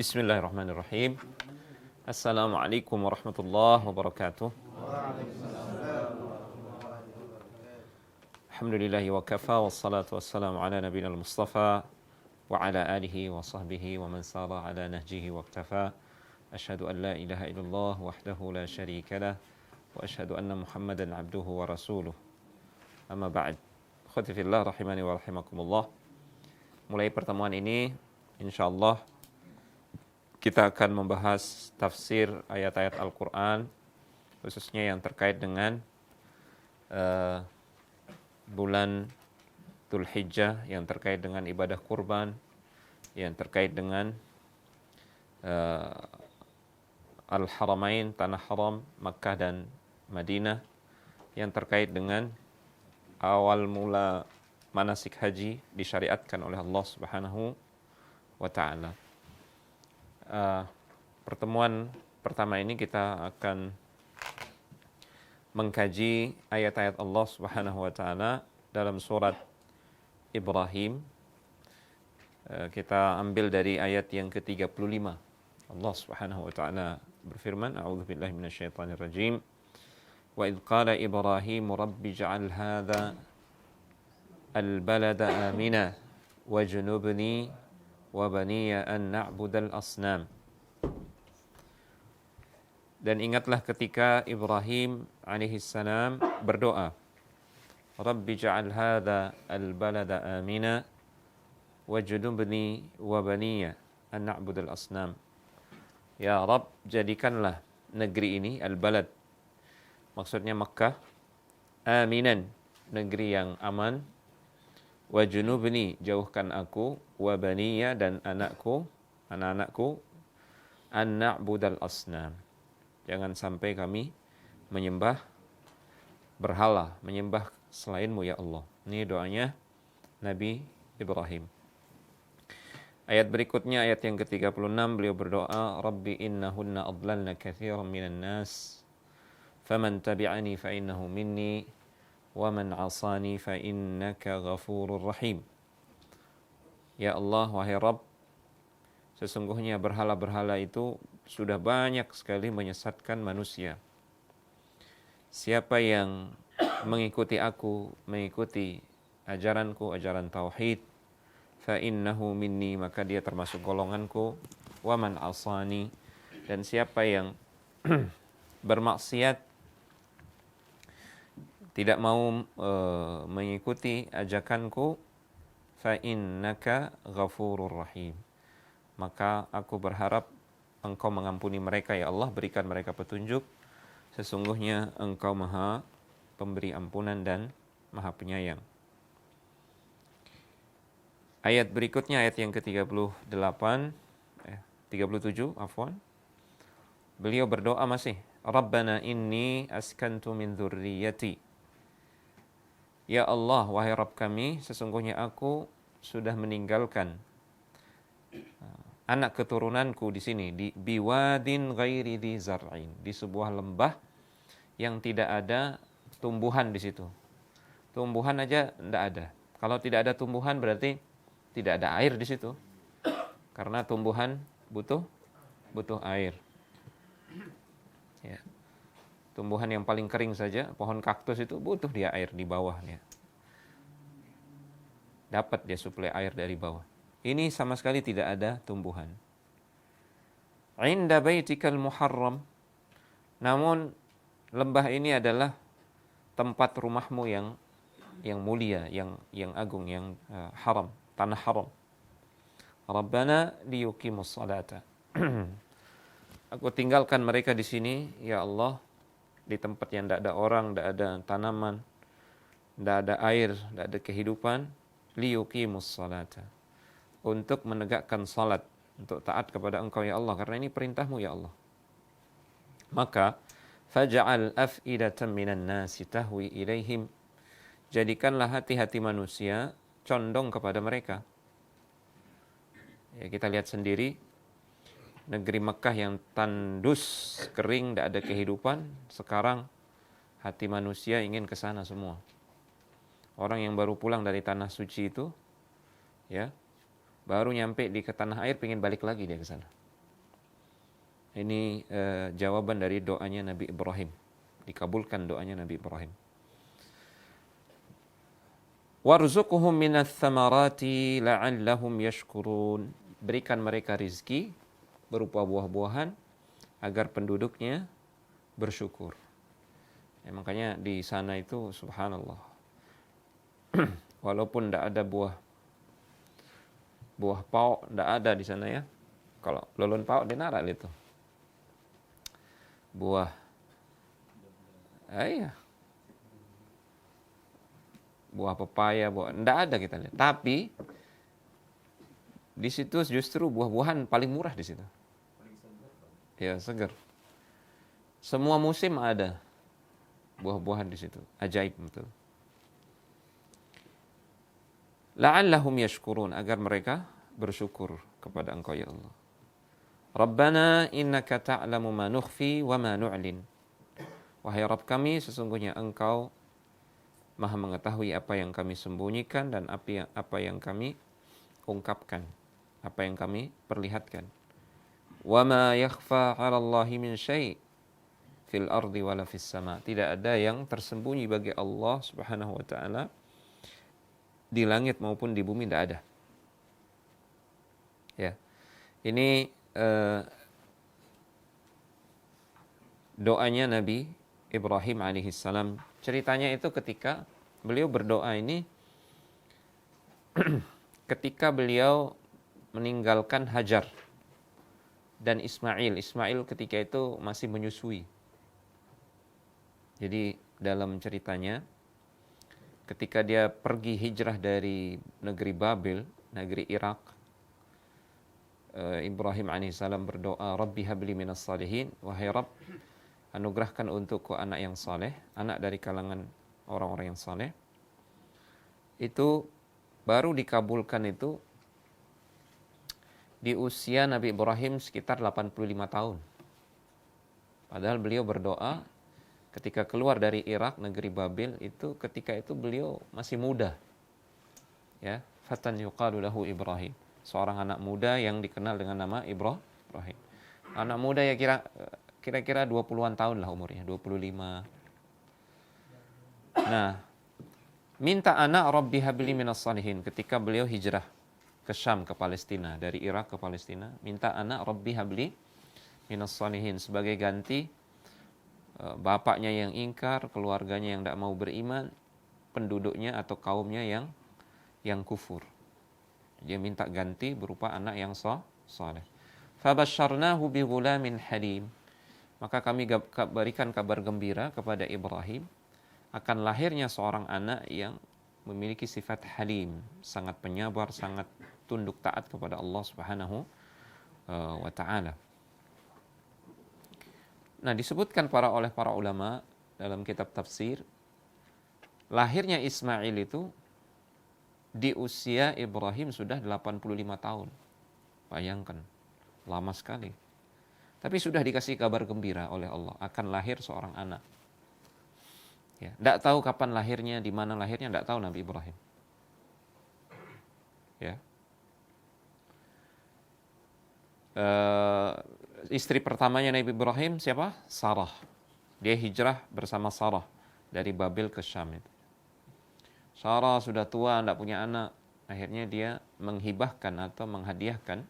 Bismillahirrahmanirrahim. Assalamualaikum warahmatullahi wabarakatuh. Alhamdulillahi wa kafa, wassalatu wassalamu ala nabiyina al-mustafa wa ala alihi wa sahbihi wa man sara ala nahjihi wa iktafa. Asyhadu an la ilaha illallah wahdahu la syarika lah wa asyhadu anna Muhammadan abduhu wa rasuluh. Amma ba'd. Akhwati fillah rahimani wa rahimakumullah. Mulai pertemuan ini insyaallah kita akan membahas tafsir ayat-ayat Al-Quran, khususnya yang terkait dengan bulan Dzul Hijjah, yang terkait dengan ibadah kurban, yang terkait dengan Al-Haramain, Tanah Haram, Makkah dan Madinah, yang terkait dengan awal mula manasik haji disyariatkan oleh Allah Subhanahu wa Ta'ala. Pertemuan pertama ini kita akan mengkaji ayat-ayat Allah Subhanahu wa Ta'ala dalam surat Ibrahim. Kita ambil dari ayat yang ke-35. Allah Subhanahu wa Ta'ala berfirman, A'udzubillahi minasyaitonir rajim. Wa idh qala Ibrahim rabbi ij'al hadza al-balada amina wajnubni wa baniya an na'budal asnam. Dan ingatlah ketika Ibrahim alaihissalam berdoa, Rabbi ja'al hadha al-balada amina wajnubni wa baniya an na'budal asnam. Ya Rabb, jadikanlah negeri ini, al-balad, maksudnya Makkah, aminan, negeri yang aman, wajnubni, jauhkan aku, wa baniya, dan anak-anakku, an na'budal asnam, jangan sampai kami menyembah berhala, menyembah selainmu ya Allah. Ini doanya Nabi Ibrahim. Ayat berikutnya, ayat yang ke-36, beliau berdoa, Rabbi innahunna adlalna katsiran minan nas, faman tabi'ani fa innahu minni, wa man 'asani fa innaka ghafurur rahim. Ya Allah, wahai Rabb, sesungguhnya berhala-berhala itu sudah banyak sekali menyesatkan manusia. Siapa yang mengikuti aku, mengikuti ajaranku, ajaran tauhid, fa innahu minni, maka dia termasuk golonganku, wa man 'asani, dan siapa yang bermaksiat, tidak mau mengikuti ajakanku, fa innaka ghafurur rahim, maka aku berharap Engkau mengampuni mereka ya Allah, berikan mereka petunjuk, sesungguhnya Engkau Maha Pemberi ampunan dan Maha Penyayang. Ayat berikutnya, ayat yang ke-37, afwan. Beliau berdoa masih, Rabbana inni askantu min dzurriyyati. Ya Allah, wahai Rabb kami, sesungguhnya aku sudah meninggalkan anak keturunanku di sini, di biwadin ghairi dzi zar'in, di sebuah lembah yang tidak ada tumbuhan di situ. Tumbuhan aja tidak ada. Kalau tidak ada tumbuhan berarti tidak ada air di situ. Karena tumbuhan butuh air. Ya. Tumbuhan yang paling kering saja, pohon kaktus itu butuh dia air di bawahnya. Dapat dia suplai air dari bawah. Ini sama sekali tidak ada tumbuhan. Inda baitikal muharram. Namun lembah ini adalah tempat rumahmu yang mulia, yang agung, yang haram, tanah haram. Rabbana liyuqimus salata. Aku tinggalkan mereka di sini, ya Allah, di tempat yang tidak ada orang, tidak ada tanaman, tidak ada air, tidak ada kehidupan, liyuqimus salata, untuk menegakkan salat, untuk taat kepada Engkau ya Allah, karena ini perintahmu ya Allah. Maka faj'al af'idatan minan nasi tahwi ilaihim, jadikanlah hati-hati manusia condong kepada mereka. Ya, kita lihat sendiri negeri Mekah yang tandus, kering, tidak ada kehidupan, sekarang hati manusia ingin ke sana semua. Orang yang baru pulang dari tanah suci itu, ya, baru nyampe di ke tanah air, pengen balik lagi dia ke sana. Ini jawaban dari doanya Nabi Ibrahim. Dikabulkan doanya Nabi Ibrahim. Warzuqhum minats tsamarati la'allahum yashkurun. Berikan mereka rizki berupa buah-buahan agar penduduknya bersyukur. Ya, makanya di sana itu subhanallah. Walaupun tidak ada buah pao, tidak ada di sana ya. Kalau lolon pao di Naral itu. Buah. Iya. Buah pepaya, tidak ada kita lihat. Tapi di situ justru buah-buahan paling murah di situ. Ya, segar. Semua musim ada buah-buahan di situ. Ajaib betul. La'allahum yashkurun, agar mereka bersyukur kepada Engkau ya Allah. Rabbana innaka ta'lamu ma nukhfi wa ma nu'lin. Wahai Rabb kami, sesungguhnya Engkau Maha mengetahui apa yang kami sembunyikan dan apa yang kami ungkapkan, apa yang kami perlihatkan. Wa ma yakhfa 'ala Allahi min syai' fil ardi wala fis sama. Tidak ada yang tersembunyi bagi Allah Subhanahu wa taala di langit maupun di bumi, tidak ada. Ya. Ini doanya Nabi Ibrahim alaihissalam. Ceritanya itu ketika beliau berdoa ini ketika beliau meninggalkan Hajar dan Ismail. Ismail ketika itu masih menyusui. Jadi dalam ceritanya ketika dia pergi hijrah dari negeri Babil, negeri Irak, Ibrahim alaihissalam berdoa, Rabbi habli minas salihin, wahai Rabb, anugerahkan untukku anak yang saleh, anak dari kalangan orang-orang yang saleh. Itu baru dikabulkan itu di usia Nabi Ibrahim sekitar 85 tahun. Padahal beliau berdoa ketika keluar dari Irak, negeri Babil, itu ketika itu beliau masih muda. Ya, fatan yuqalu lahu Ibrahim. Seorang anak muda yang dikenal dengan nama Ibrahim. Anak muda ya kira-kira 20-an tahun lah umurnya, 25. Nah, minta anak Rabbi habli minas salihin ketika beliau hijrah ke Syam, ke Palestina, dari Irak ke Palestina, minta anak Rabbi habli minas salihin sebagai ganti bapaknya yang ingkar, keluarganya yang tidak mau beriman, penduduknya atau kaumnya yang kufur. Dia minta ganti berupa anak yang saleh. Fabasyarnahu bi ghulamin halim. Maka kami berikan kabar gembira kepada Ibrahim akan lahirnya seorang anak yang memiliki sifat halim, sangat penyabar, sangat tunduk taat kepada Allah Subhanahu wa taala. Nah, disebutkan oleh para ulama dalam kitab tafsir, lahirnya Ismail itu di usia Ibrahim sudah 85 tahun. Bayangkan, lama sekali. Tapi sudah dikasih kabar gembira oleh Allah akan lahir seorang anak. Ya, tidak tahu kapan lahirnya, di mana lahirnya, tidak tahu Nabi Ibrahim. Ya. Istri pertamanya Nabi Ibrahim siapa? Sarah. Dia hijrah bersama Sarah dari Babil ke Syam itu. Sarah sudah tua, tidak punya anak. Akhirnya dia menghibahkan atau menghadiahkan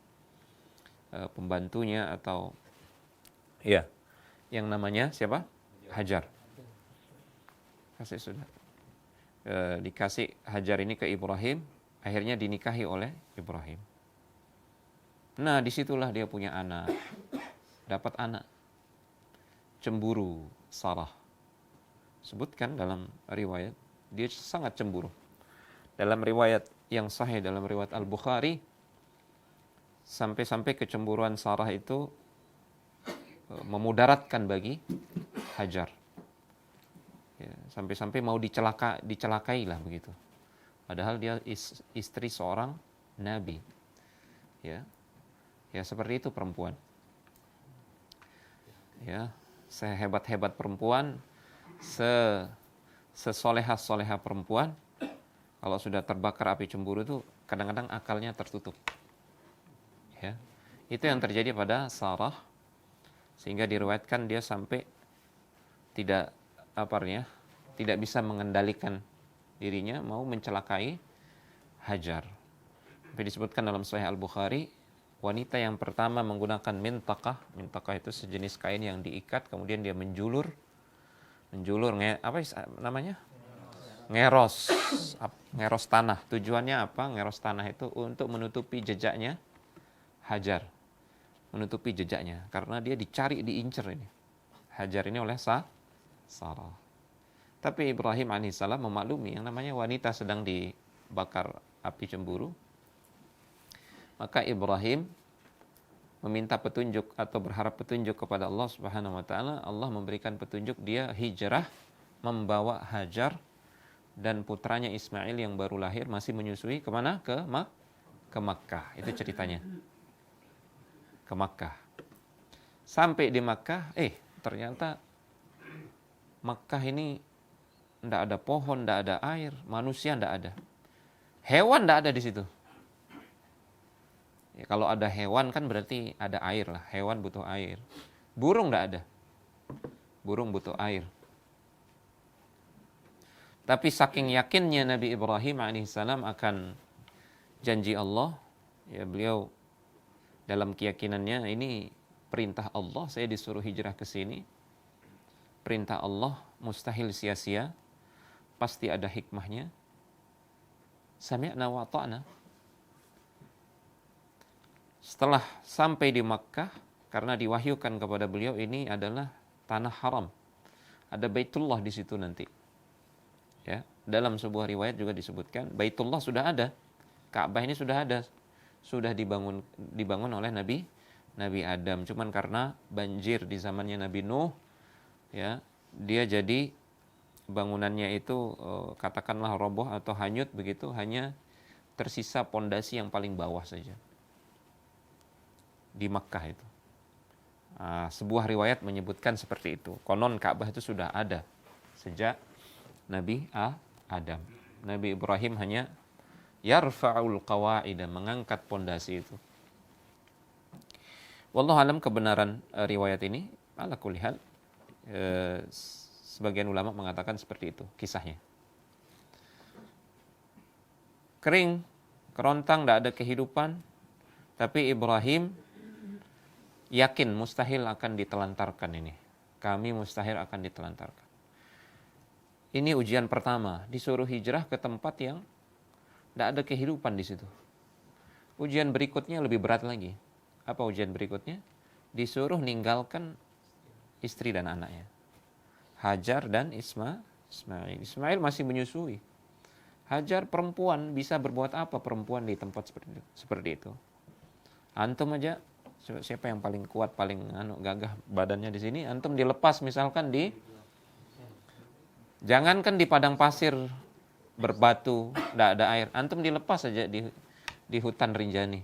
pembantunya atau ya, yang namanya siapa? Hajar. Kasih sudah. Dikasih Hajar ini ke Ibrahim, akhirnya dinikahi oleh Ibrahim. Nah, disitulah dia punya anak. Dapat anak. Cemburu Sarah. Sebutkan dalam riwayat, dia sangat cemburu. Dalam riwayat yang sahih, dalam riwayat Al-Bukhari, sampai-sampai kecemburuan Sarah itu memudaratkan bagi Hajar. Ya, sampai-sampai mau dicelakai lah begitu. Padahal dia istri seorang nabi. Ya. Ya seperti itu perempuan. Ya, sehebat-hebat perempuan, sesoleha-soleha perempuan, kalau sudah terbakar api cemburu itu kadang-kadang akalnya tertutup. Ya. Itu yang terjadi pada Sarah Sehingga diriwayatkan dia sampai tidak tidak bisa mengendalikan dirinya, mau mencelakai Hajar. Tapi disebutkan dalam Sahih Al-Bukhari, wanita yang pertama menggunakan mintaqah. Mintaqah itu sejenis kain yang diikat, kemudian dia menjulur namanya? Ngeros tanah. Tujuannya apa? Ngeros tanah itu untuk menutupi jejaknya Hajar. Menutupi jejaknya. Karena dia dicari, diincer ini. Hajar ini oleh Sarah. Tapi Ibrahim alaihissalam memaklumi yang namanya wanita sedang dibakar api cemburu. Maka Ibrahim meminta petunjuk atau berharap petunjuk kepada Allah Subhanahu wa taala. Allah memberikan petunjuk, dia hijrah membawa Hajar dan putranya Ismail yang baru lahir masih menyusui kemana? Ke Makkah. Itu ceritanya. Ke Makkah. Sampai di Makkah, ternyata Makkah ini tidak ada pohon, tidak ada air, manusia tidak ada. Hewan tidak ada di situ. Ya, kalau ada hewan kan berarti ada air lah. Hewan butuh air. Burung tidak ada. Burung butuh air. Tapi saking yakinnya Nabi Ibrahim alaihissalam akan janji Allah, ya beliau dalam keyakinannya ini perintah Allah, saya disuruh hijrah ke sini. Perintah Allah mustahil sia-sia, pasti ada hikmahnya. Sami'na wa ta'na. Setelah sampai di Makkah, karena diwahyukan kepada beliau ini adalah tanah haram. Ada Baitullah di situ nanti. Ya, dalam sebuah riwayat juga disebutkan Baitullah sudah ada. Ka'bah ini sudah ada. Sudah dibangun oleh Nabi Adam. Cuman karena banjir di zamannya Nabi Nuh, ya, dia jadi bangunannya itu katakanlah roboh atau hanyut begitu, hanya tersisa pondasi yang paling bawah saja di Makkah itu. Sebuah riwayat menyebutkan seperti itu. Konon Ka'bah itu sudah ada sejak Nabi Adam. Nabi Ibrahim hanya yarfa'ul qawa'ida, mengangkat pondasi itu. Wallahu alam kebenaran riwayat ini. Ala kulli hal, sebagian ulama mengatakan seperti itu kisahnya. Kering, kerontang, tidak ada kehidupan, tapi Ibrahim yakin mustahil akan ditelantarkan ini. Kami mustahil akan ditelantarkan. Ini ujian pertama, disuruh hijrah ke tempat yang tidak ada kehidupan di situ. Ujian berikutnya lebih berat lagi. Apa ujian berikutnya? Disuruh ninggalkan istri dan anaknya. Hajar dan Ismail. Ismail masih menyusui. Hajar perempuan, bisa berbuat apa perempuan di tempat seperti itu? Antum aja, siapa yang paling kuat, paling gagah badannya di sini? Antum dilepas misalkan jangankan di padang pasir berbatu, tidak ada air. Antum dilepas saja di hutan Rinjani.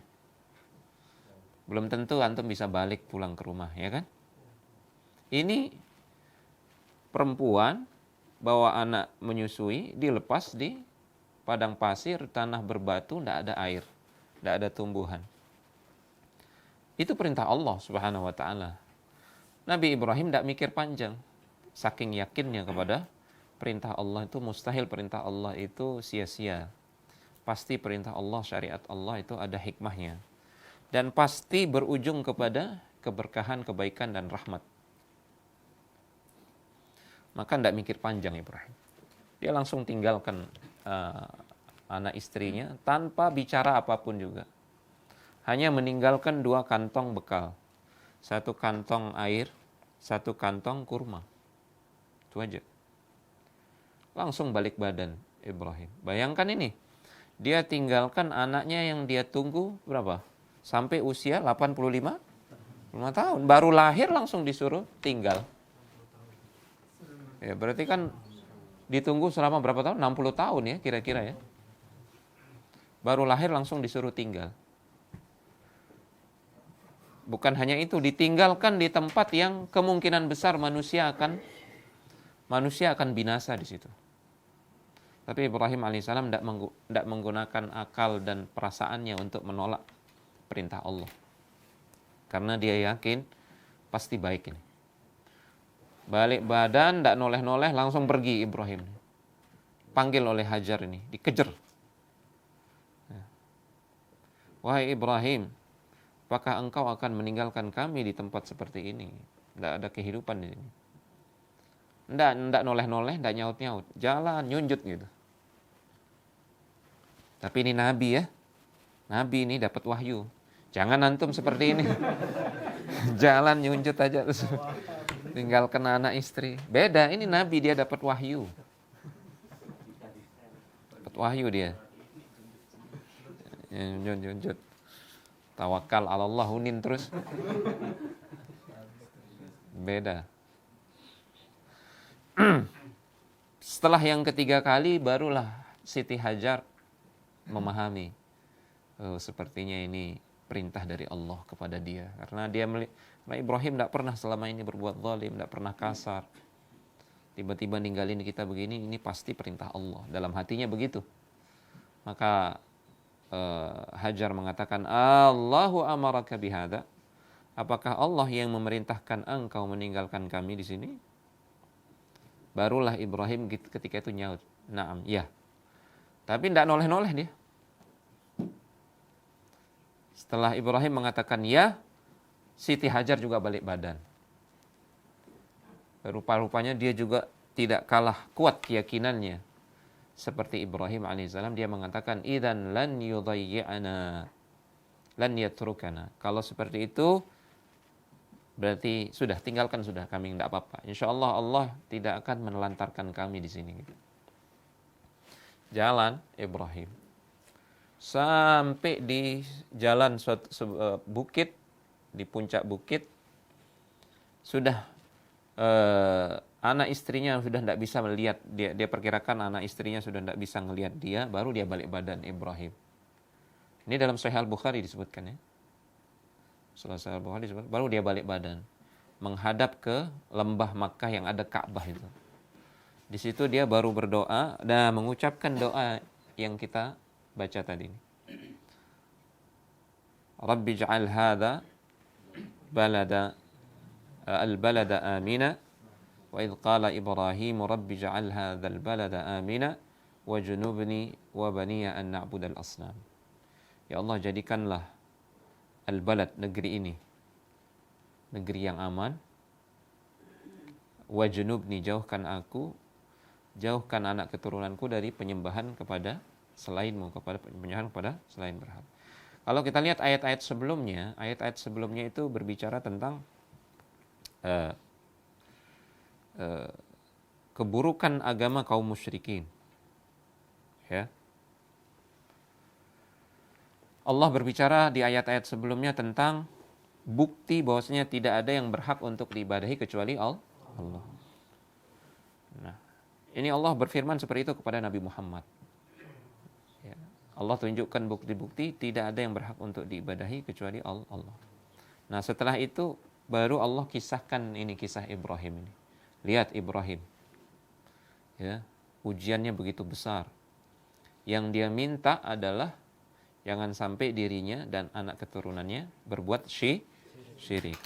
Belum tentu antum bisa balik pulang ke rumah, ya kan? Ini perempuan bawa anak menyusui, dilepas di padang pasir, tanah berbatu, tidak ada air, tidak ada tumbuhan. Itu perintah Allah Subhanahu wa taala. Nabi Ibrahim tidak mikir panjang. Saking yakinnya kepada perintah Allah itu, mustahil perintah Allah itu sia-sia. Pasti perintah Allah, syariat Allah itu ada hikmahnya. Dan pasti berujung kepada keberkahan, kebaikan, dan rahmat. Maka tidak mikir panjang Ibrahim. Dia langsung tinggalkan anak istrinya tanpa bicara apapun juga. Hanya meninggalkan 2 kantong bekal. 1 kantong air, 1 kantong kurma. Itu aja. Langsung balik badan Ibrahim. Bayangkan ini. Dia tinggalkan anaknya yang dia tunggu berapa? Sampai usia 85 tahun. Baru lahir langsung disuruh tinggal. Ya, berarti kan ditunggu selama berapa tahun? 60 tahun ya kira-kira ya. Baru lahir langsung disuruh tinggal. Bukan hanya itu, ditinggalkan di tempat yang kemungkinan besar manusia akan binasa di situ. Tapi Ibrahim alaihissalam tidak menggunakan akal dan perasaannya untuk menolak perintah Allah. Karena dia yakin pasti baik ini. Balik badan, tidak noleh-noleh, langsung pergi Ibrahim. Panggil oleh Hajar ini, dikejar. Wahai Ibrahim, apakah engkau akan meninggalkan kami di tempat seperti ini? Tidak ada kehidupan di sini. Tidak noleh-noleh, tidak nyaut-nyaut. Jalan, nyunjut gitu. Tapi ini Nabi ya. Nabi ini dapat wahyu. Jangan antum seperti ini. Jalan, nyunjut aja. Terus tinggalkan anak istri. Beda, ini Nabi dia dapat wahyu. Dapat wahyu dia. Nyunjut. Tawakal ala Allah, hunin terus. Beda. Setelah yang ketiga kali barulah Siti Hajar memahami, sepertinya ini perintah dari Allah kepada dia. Karena Ibrahim tidak pernah selama ini berbuat zalim, tidak pernah kasar. Tiba-tiba ninggalin kita begini, ini pasti perintah Allah. Dalam hatinya begitu. Maka Hajar mengatakan, Allahu amaraka bihada. Apakah Allah yang memerintahkan engkau meninggalkan kami di sini? Barulah Ibrahim ketika itu nyaut, na'am, ya. Tapi tidak noleh-noleh dia. Setelah Ibrahim mengatakan ya, Siti Hajar juga balik badan. Rupa-rupanya dia juga tidak kalah kuat keyakinannya. Seperti Ibrahim alaihissalam, dia mengatakan, idzan lan yudayyi'ana, lan yatrukana. Kalau seperti itu, berarti sudah, tinggalkan sudah, kami tidak apa-apa. Insya Allah Allah tidak akan menelantarkan kami di sini. Jalan Ibrahim sampai di jalan bukit, di puncak bukit, sudah anak istrinya sudah tidak bisa melihat dia. Dia perkirakan anak istrinya sudah tidak bisa melihat dia, baru dia balik badan Ibrahim. Ini dalam Sahih Al-Bukhari disebutkan ya. Selesai Al-Bukhari disebut, baru dia balik badan menghadap ke lembah Makkah yang ada Ka'bah itu. Di situ dia baru berdoa dan mengucapkan doa yang kita baca tadi. Rabbi ja'al hadha al-balada amina wa idh qala Ibrahim Rabbi ja'al hadha al-balada amina wa junubni wa baniya an na'budal asnam. Ya Allah, jadikanlah al-balad, negeri ini, negeri yang aman. Wa junubni, jauhkan aku, jauhkan anak keturunanku dari penyembahan kepada selainmu, kepada penyembahan kepada selain berhala. Kalau kita lihat ayat-ayat sebelumnya itu berbicara tentang keburukan agama kaum musyrikin. Ya. Allah berbicara di ayat-ayat sebelumnya tentang bukti bahwasanya tidak ada yang berhak untuk diibadahi kecuali Allah. Nah, ini Allah berfirman seperti itu kepada Nabi Muhammad. Ya, Allah tunjukkan bukti-bukti tidak ada yang berhak untuk diibadahi kecuali Allah. Nah, setelah itu baru Allah kisahkan ini, kisah Ibrahim ini. Lihat Ibrahim. Ya, ujiannya begitu besar. Yang dia minta adalah jangan sampai dirinya dan anak keturunannya berbuat syirik.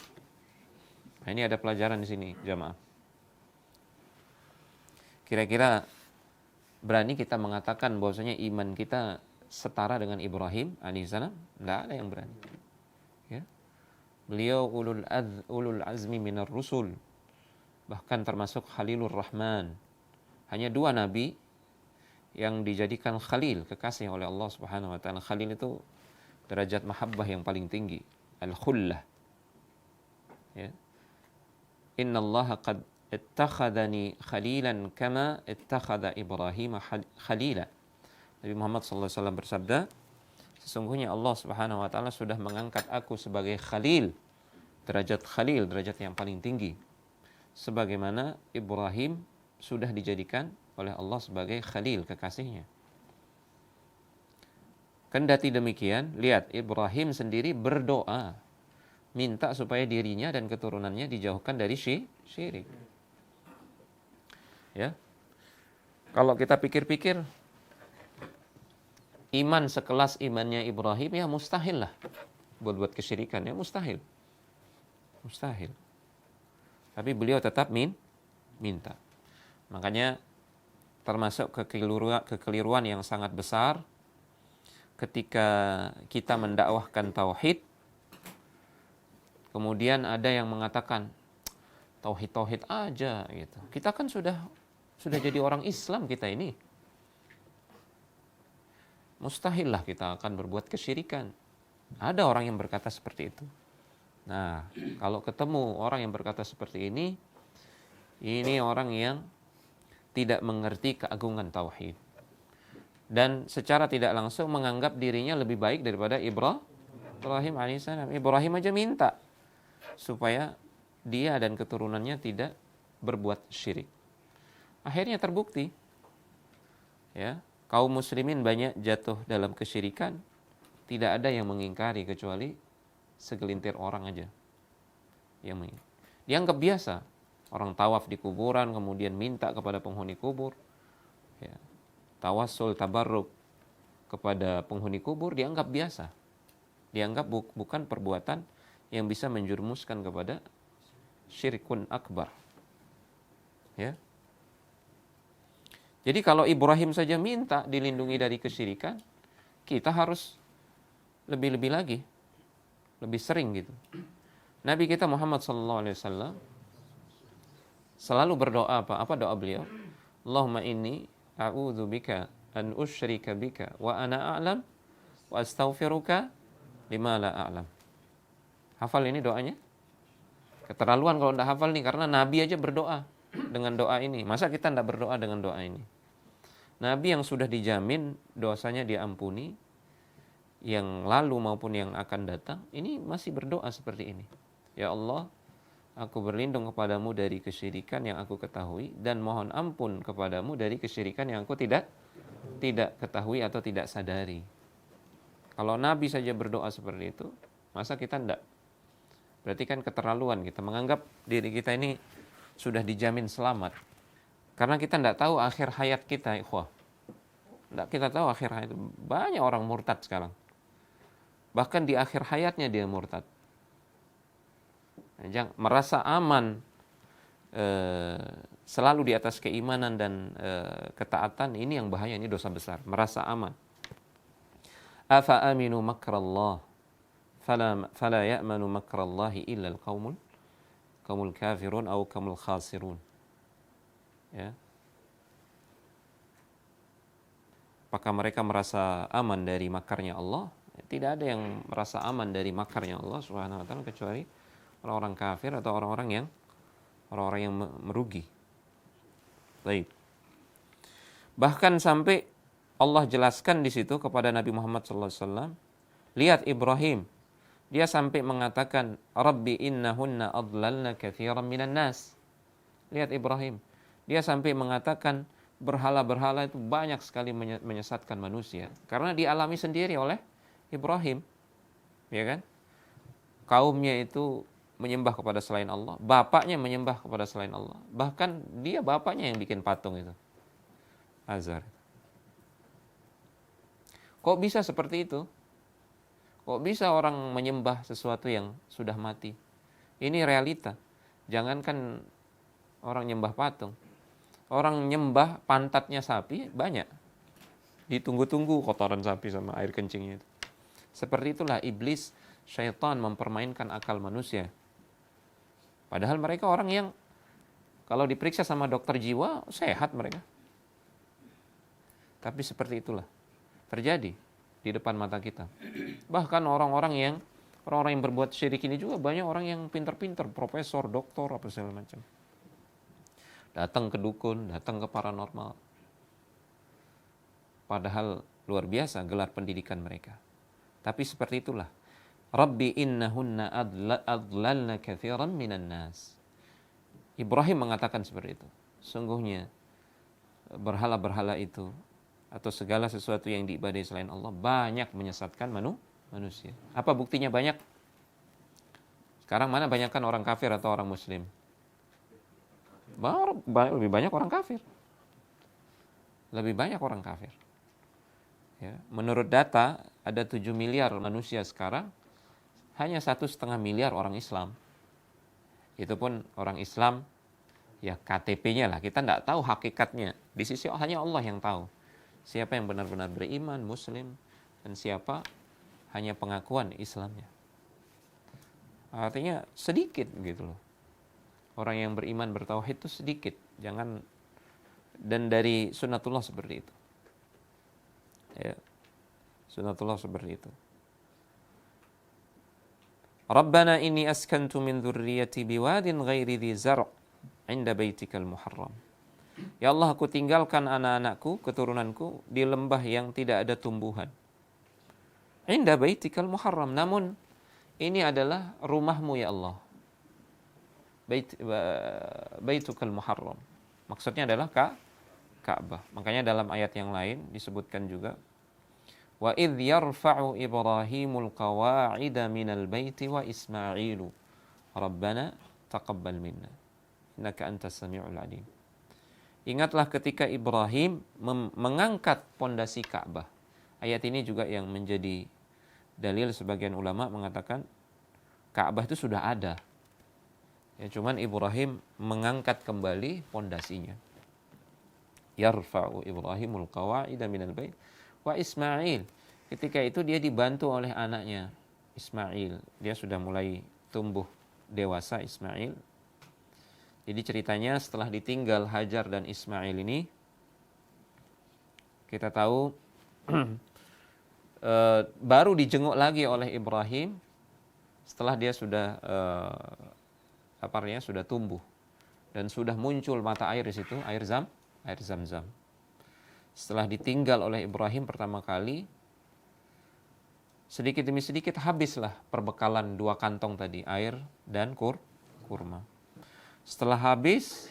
Nah, ini ada pelajaran di sini, jamaah. Kira-kira berani kita mengatakan bahwasanya iman kita setara dengan Ibrahim alaihissalam? Tidak ada yang berani. Ya. Beliau ulul azmi minar rusul, bahkan termasuk Khalilur Rahman. Hanya 2 nabi yang dijadikan khalil, kekasih oleh Allah Subhanahu wa taala. Khalil itu derajat mahabbah yang paling tinggi, al-khullah. Ya. Innallaha qad ittakhadhani khalilan kama ittakhadha Ibrahim khalila. Nabi Muhammad sallallahu alaihi wasallam bersabda, sesungguhnya Allah Subhanahu wa taala sudah mengangkat aku sebagai khalil, derajat yang paling tinggi. Sebagaimana Ibrahim sudah dijadikan oleh Allah sebagai khalil, kekasihnya. Kendati demikian, lihat Ibrahim sendiri berdoa minta supaya dirinya dan keturunannya dijauhkan dari syirik. Ya. Kalau kita pikir-pikir, iman sekelas imannya Ibrahim ya mustahil lah buat kesyirikan, ya mustahil. Tapi beliau tetap minta. Makanya termasuk kekeliruan yang sangat besar ketika kita mendakwahkan tauhid, kemudian ada yang mengatakan tauhid aja gitu. Kita kan sudah jadi orang Islam kita ini. Mustahil lah kita akan berbuat kesyirikan. Ada orang yang berkata seperti itu. Nah, kalau ketemu orang yang berkata seperti ini orang yang tidak mengerti keagungan tauhid. Dan secara tidak langsung menganggap dirinya lebih baik daripada Ibrahim alaihissalam. Ibrahim aja minta supaya dia dan keturunannya tidak berbuat syirik. Akhirnya terbukti, ya, kaum muslimin banyak jatuh dalam kesyirikan, tidak ada yang mengingkari kecuali segelintir orang aja yang dianggap biasa. Orang tawaf di kuburan kemudian minta kepada penghuni kubur, ya, tawassul tabarruk kepada penghuni kubur dianggap biasa, dianggap bukan perbuatan yang bisa menjerumuskan kepada syirkun akbar, ya. Jadi kalau Ibrahim saja minta dilindungi dari kesyirikan, kita harus lebih-lebih lagi, lebih sering gitu. Nabi kita Muhammad SAW selalu berdoa apa? Apa doa beliau? Allahumma inni a'udzubika an usyrika bika wa ana a'lam wa astaghfiruka lima la a'lam. Hafal ini doanya? Keterlaluan kalau tidak hafal nih, karena Nabi aja berdoa dengan doa ini. Masa kita tidak berdoa dengan doa ini? Nabi yang sudah dijamin dosanya diampuni, yang lalu maupun yang akan datang, ini masih berdoa seperti ini. Ya Allah, aku berlindung kepadamu dari kesyirikan yang aku ketahui, dan mohon ampun kepadamu dari kesyirikan yang aku tidak ketahui atau tidak sadari. Kalau Nabi saja berdoa seperti itu, masa kita tidak? Berarti kan keterlaluan kita menganggap diri kita ini sudah dijamin selamat. Karena kita tidak tahu akhir hayat kita, ikhwah. Tidak kita tahu akhir hayat. Banyak orang murtad sekarang. Bahkan di akhir hayatnya dia murtad. Jangan merasa aman selalu di atas keimanan dan ketaatan, ini yang bahaya, ini dosa besar. Merasa aman. Afa aminu makrallah fala ya'manu makrallahi illa al-qaumul kafirun atau qaumul khasirun. Ya. Apakah mereka merasa aman dari makarnya Allah? Tidak ada yang merasa aman dari makarnya Allah Subhanahu wa taala kecuali orang-orang kafir atau orang-orang yang merugi. Baik. Bahkan sampai Allah jelaskan di situ kepada Nabi Muhammad SAW, lihat Ibrahim, dia sampai mengatakan, Rabbi innahunna adlalna katsiran minan nas. Lihat Ibrahim, dia sampai mengatakan berhala-berhala itu banyak sekali menyesatkan manusia, karena dialami sendiri oleh Ibrahim, ya kan? Kaumnya itu menyembah kepada selain Allah, bapaknya menyembah kepada selain Allah, bahkan dia bapaknya yang bikin patung itu, Azar. Kok bisa seperti itu? Kok bisa orang menyembah sesuatu yang sudah mati? Ini realita. Jangankan orang nyembah patung, orang nyembah pantatnya sapi banyak. Ditunggu-tunggu kotoran sapi sama air kencingnya itu. Seperti itulah iblis, syaitan mempermainkan akal manusia. Padahal mereka orang yang kalau diperiksa sama dokter jiwa sehat mereka. Tapi seperti itulah terjadi di depan mata kita. Bahkan orang-orang yang berbuat syirik ini juga banyak orang yang pintar-pintar, profesor, doktor, apa segala macam. Datang ke dukun, datang ke paranormal. Padahal luar biasa gelar pendidikan mereka. Tapi seperti itulah. Rabbi innahunna adlalna katsiran minan nas. Ibrahim mengatakan seperti itu. Sungguhnya berhala-berhala itu atau segala sesuatu yang diibadahi selain Allah banyak menyesatkan manusia. Apa buktinya banyak? Sekarang mana banyakkan orang kafir atau orang muslim? Lebih banyak orang kafir. Lebih banyak orang kafir. Ya, menurut data ada 7 miliar manusia sekarang, hanya 1,5 miliar orang Islam. Itu pun orang Islam, ya KTP-nya lah. Kita tidak tahu hakikatnya. Di sisi hanya Allah yang tahu. Siapa yang benar-benar beriman, muslim, dan siapa hanya pengakuan Islamnya. Artinya sedikit gitu loh. Orang yang beriman bertauhid itu sedikit. Jangan, dan dari sunnatullah seperti itu. Ya. Sunnatullah seperti itu. Rabbana inni askantu min dzurriyyati biwadin ghairi dzi zar' 'inda baitikal muharram. Ya Allah, aku tinggalkan anak-anakku, keturunanku di lembah yang tidak ada tumbuhan. 'Inda baitikal muharram, namun ini adalah rumahmu ya Allah. Baitukal muharram. Maksudnya adalah Ka'bah. Makanya dalam ayat yang lain disebutkan juga, wa idh yarfa'u Ibrahimul qawa'ida minal baiti wa Ismailu Rabbana taqabbal minna innaka antas sami'ul alim. Ingatlah ketika Ibrahim mengangkat pondasi Ka'bah. Ayat ini juga yang menjadi dalil sebagian ulama mengatakan Ka'bah itu sudah ada. Ya, cuman Ibrahim mengangkat kembali pondasinya. Yarfa'u Ibrahimul qawa'ida minal bait wa Ismail. Ketika itu dia dibantu oleh anaknya Ismail. Dia sudah mulai tumbuh dewasa Ismail. Jadi ceritanya setelah ditinggal Hajar dan Ismail ini, kita tahu baru dijenguk lagi oleh Ibrahim setelah dia sudah sudah tumbuh dan sudah muncul mata air di situ, air Zam-Zam. Setelah ditinggal oleh Ibrahim pertama kali, sedikit demi sedikit habislah perbekalan 2 kantong tadi, air dan kurma. Setelah habis,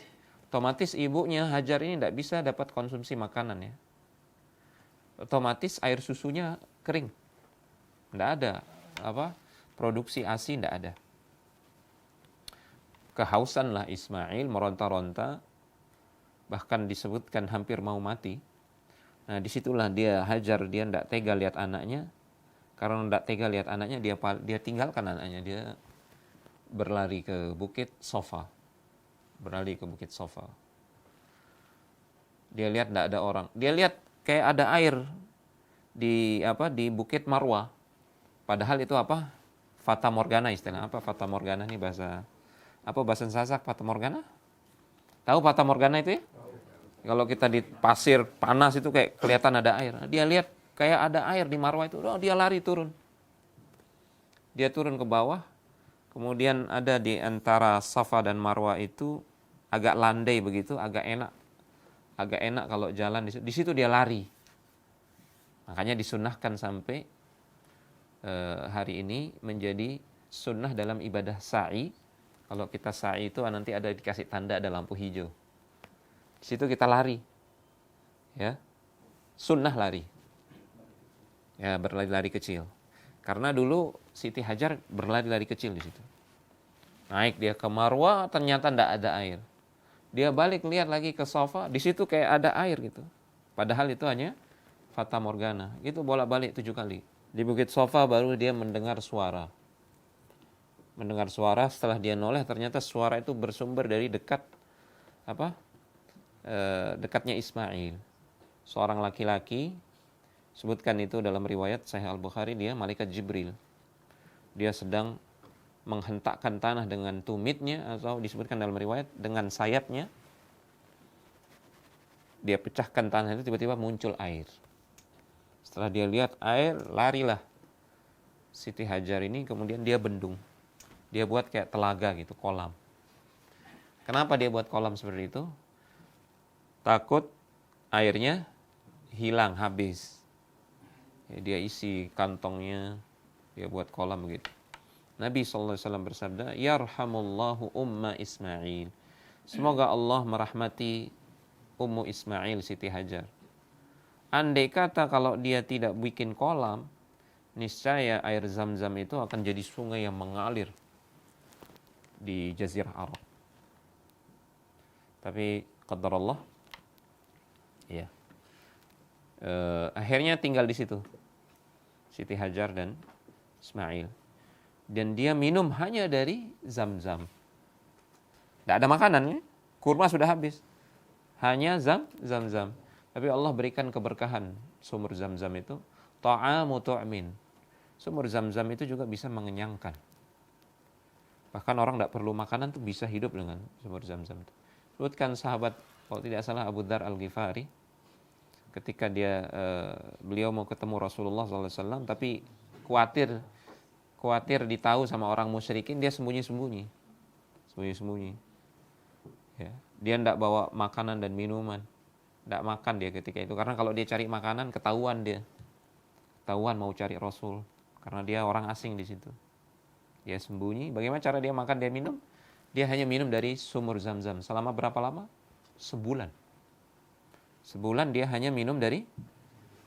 otomatis ibunya Hajar ini tidak bisa dapat konsumsi makanan ya. Otomatis air susunya kering. Tidak ada produksi ASI, tidak ada. Kehausanlah Ismail, meronta-ronta, bahkan disebutkan hampir mau mati. Nah, disitulah Hajar dia tidak tega lihat anaknya. Karena tidak tega lihat anaknya, dia tinggalkan anaknya, dia berlari ke bukit Sofa. Dia lihat tidak ada orang. Dia lihat kayak ada air di bukit Marwah. Padahal itu Fata Morgana istilah. Fata Morgana ini bahasa Sasak, Fata Morgana? Tahu Fata Morgana itu ya? Kalau kita di pasir panas itu kayak kelihatan ada air. Dia lihat kayak ada air di Marwah itu. Dia lari turun. Dia turun ke bawah. Kemudian ada di antara Safa dan Marwah itu agak landai begitu, agak enak kalau jalan di situ. Di situ dia lari. Makanya disunnahkan sampai hari ini menjadi sunnah dalam ibadah sa'i. Kalau kita sa'i itu nanti ada dikasih tanda, ada lampu hijau. Di situ kita lari. Ya. Sunnah lari. Ya, berlari-lari kecil. Karena dulu Siti Hajar berlari-lari kecil di situ. Naik dia ke Marwah, ternyata tidak ada air. Dia balik lihat lagi ke Safa, di situ kayak ada air gitu. Padahal itu hanya Fata Morgana. Itu bolak-balik 7 kali. Di Bukit Safa baru dia mendengar suara. Setelah dia noleh ternyata suara itu bersumber dari dekatnya Ismail. Seorang laki-laki, sebutkan itu dalam riwayat Sahih Al-Bukhari, dia malaikat Jibril. Dia sedang menghentakkan tanah dengan tumitnya, atau disebutkan dalam riwayat dengan sayapnya. Dia pecahkan tanah itu, tiba-tiba muncul air. Setelah dia lihat air, larilah Siti Hajar ini, kemudian dia bendung. Dia buat kayak telaga gitu, kolam. Kenapa dia buat kolam seperti itu? Takut airnya hilang, habis. Ya, dia isi kantongnya, dia buat kolam begitu. Nabi SAW bersabda, Yarhamullahu umma Ismail. Semoga Allah merahmati Ummu Ismail, Siti Hajar. Andai kata kalau dia tidak bikin kolam, niscaya air Zam-Zam itu akan jadi sungai yang mengalir di Jazirah Arab. Tapi qadar Allah, ya. Akhirnya tinggal di situ Siti Hajar dan Ismail. Dan dia minum hanya dari Zam-Zam. Tidak ada makanan, ya? Kurma sudah habis. Hanya zam-zam. Tapi Allah berikan keberkahan sumur zam-zam itu. Ta'amu tu'min. Sumur zam-zam itu juga bisa mengenyangkan. Bahkan orang tidak perlu makanan tuh bisa hidup dengan sumur zam-zam itu. Sebutkan sahabat, kalau tidak salah Abu Dzar Al-Ghifari, ketika beliau mau ketemu Rasulullah SAW, tapi khawatir ditahu sama orang musyrikin, dia sembunyi-sembunyi. Ya. Dia tidak bawa makanan dan minuman. Tidak makan dia ketika itu. Karena kalau dia cari makanan, ketahuan dia. Ketahuan mau cari Rasul. Karena dia orang asing di situ. Dia sembunyi. Bagaimana cara dia makan, dia minum? Dia hanya minum dari sumur zam-zam. Selama berapa lama? Sebulan. Sebulan dia hanya minum dari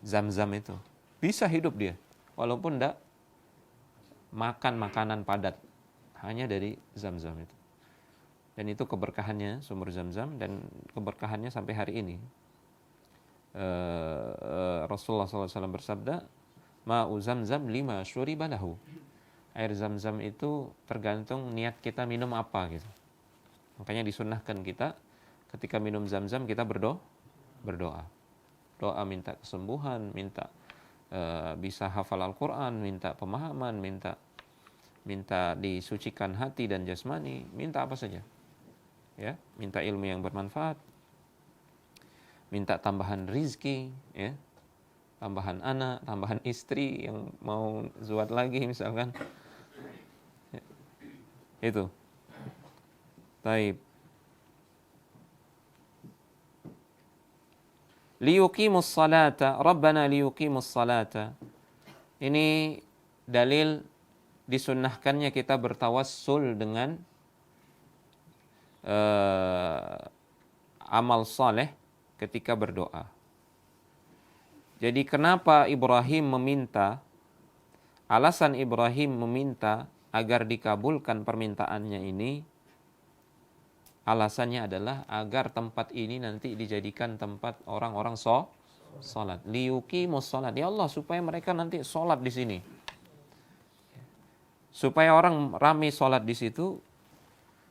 zam-zam itu. Bisa hidup dia. Walaupun tidak makan makanan padat. Hanya dari zam-zam itu. Dan itu keberkahannya sumur zam-zam. Dan keberkahannya sampai hari ini. Rasulullah SAW bersabda, Ma'u zam-zam lima syuriba lahu. Air zam-zam itu tergantung niat kita minum apa gitu. Makanya disunnahkan kita ketika minum zam-zam kita berdoa. Doa minta kesembuhan, minta bisa hafal Al-Quran, minta pemahaman, minta disucikan hati dan jasmani, minta apa saja. Ya, minta ilmu yang bermanfaat, minta tambahan rizki, ya, tambahan anak, tambahan istri yang mau zuat lagi misalkan. Itu. Taib. Liyuqimus salata, Rabbana liyuqimus salata. Ini dalil disunnahkannya kita bertawassul dengan amal saleh ketika berdoa. Jadi kenapa alasan Ibrahim meminta agar dikabulkan permintaannya ini, alasannya adalah agar tempat ini nanti dijadikan tempat orang-orang sholat. Liyuqimus sholat. Ya Allah, supaya mereka nanti sholat di sini. Supaya orang ramai sholat di situ,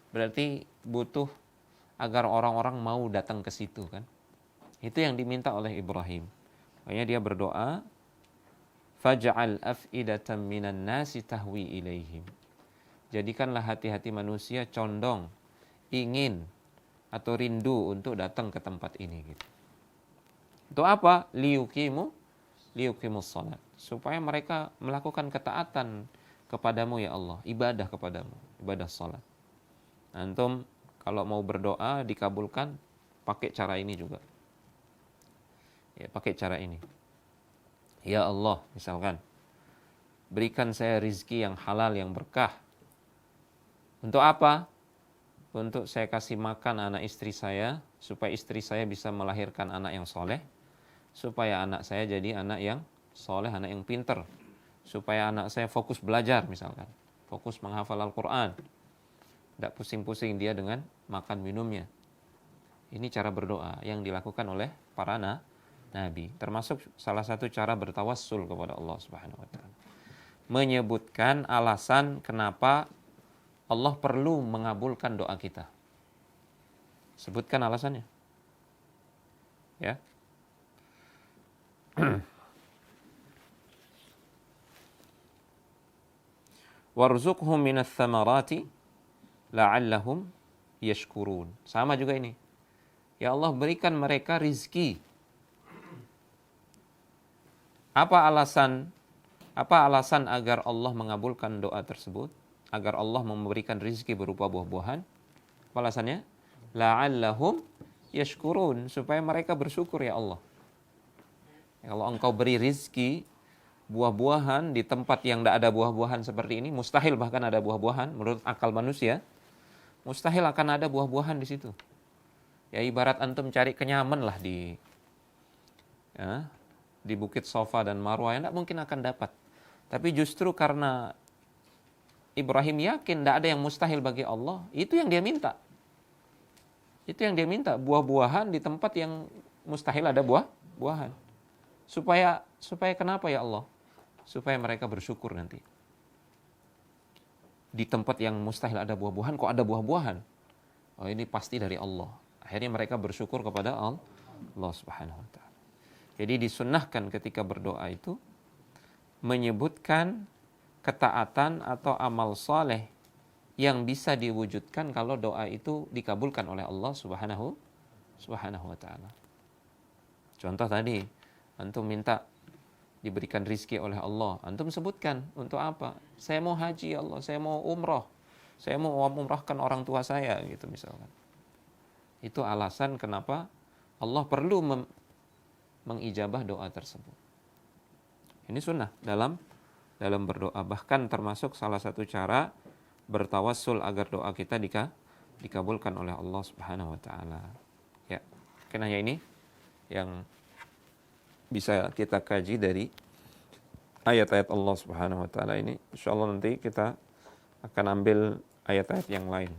berarti butuh agar orang-orang mau datang ke situ kan. Itu yang diminta oleh Ibrahim. Makanya dia berdoa, Faj'al af'idatan minan nasi tahwi ilaihim. Jadikanlah hati-hati manusia condong, ingin atau rindu untuk datang ke tempat ini gitu. Itu apa? Liyuqimus salat. Supaya mereka melakukan ketaatan kepadamu ya Allah, ibadah kepadamu, ibadah salat. Antum kalau mau berdoa dikabulkan pakai cara ini juga. Ya, pakai cara ini. Ya Allah, misalkan, berikan saya rizki yang halal, yang berkah. Untuk apa? Untuk saya kasih makan anak istri saya, supaya istri saya bisa melahirkan anak yang soleh, supaya anak saya jadi anak yang soleh, anak yang pinter, supaya anak saya fokus belajar misalkan, fokus menghafal Al-Quran, tidak pusing-pusing dia dengan makan minumnya. Ini cara berdoa yang dilakukan oleh para Nabi, termasuk salah satu cara bertawassul kepada Allah Subhanahu wa taala. Menyebutkan alasan kenapa Allah perlu mengabulkan doa kita. Sebutkan alasannya. Ya. Warzuqhum minas thamarati la'allahum yashkurun. Sama juga ini. Ya Allah, berikan mereka rizki. Apa alasan agar Allah mengabulkan doa tersebut? Agar Allah memberikan rizki berupa buah-buahan. Apa alasannya? La'allahum yashkurun. Supaya mereka bersyukur ya Allah. Kalau engkau beri rizki buah-buahan di tempat yang tidak ada buah-buahan seperti ini, mustahil bahkan ada buah-buahan menurut akal manusia. Mustahil akan ada buah-buahan di situ. Ya ibarat antum cari kenyaman lah di Bukit Safa dan Marwah, tidak mungkin akan dapat. Tapi justru karena Ibrahim yakin tidak ada yang mustahil bagi Allah, itu yang dia minta. Itu yang dia minta, buah-buahan di tempat yang mustahil ada buah-buahan. Supaya kenapa ya Allah? Supaya mereka bersyukur nanti. Di tempat yang mustahil ada buah-buahan, kok ada buah-buahan? Oh, ini pasti dari Allah. Akhirnya mereka bersyukur kepada Allah Subhanahu wa taala. Jadi disunnahkan ketika berdoa itu menyebutkan ketaatan atau amal saleh yang bisa diwujudkan kalau doa itu dikabulkan oleh Allah Subhanahu wa taala. Contoh tadi, antum minta diberikan rizki oleh Allah, antum sebutkan untuk apa? Saya mau haji ya Allah, saya mau umroh, saya mau umrohkan orang tua saya gitu misalkan. Itu alasan kenapa Allah perlu mengijabah doa tersebut. Ini sunnah dalam berdoa, bahkan termasuk salah satu cara bertawassul agar doa kita dikabulkan oleh Allah Subhanahu wa taala. Ya, mungkin hanya ini yang bisa kita kaji dari ayat-ayat Allah Subhanahu wa taala ini. Insyaallah nanti kita akan ambil ayat-ayat yang lain.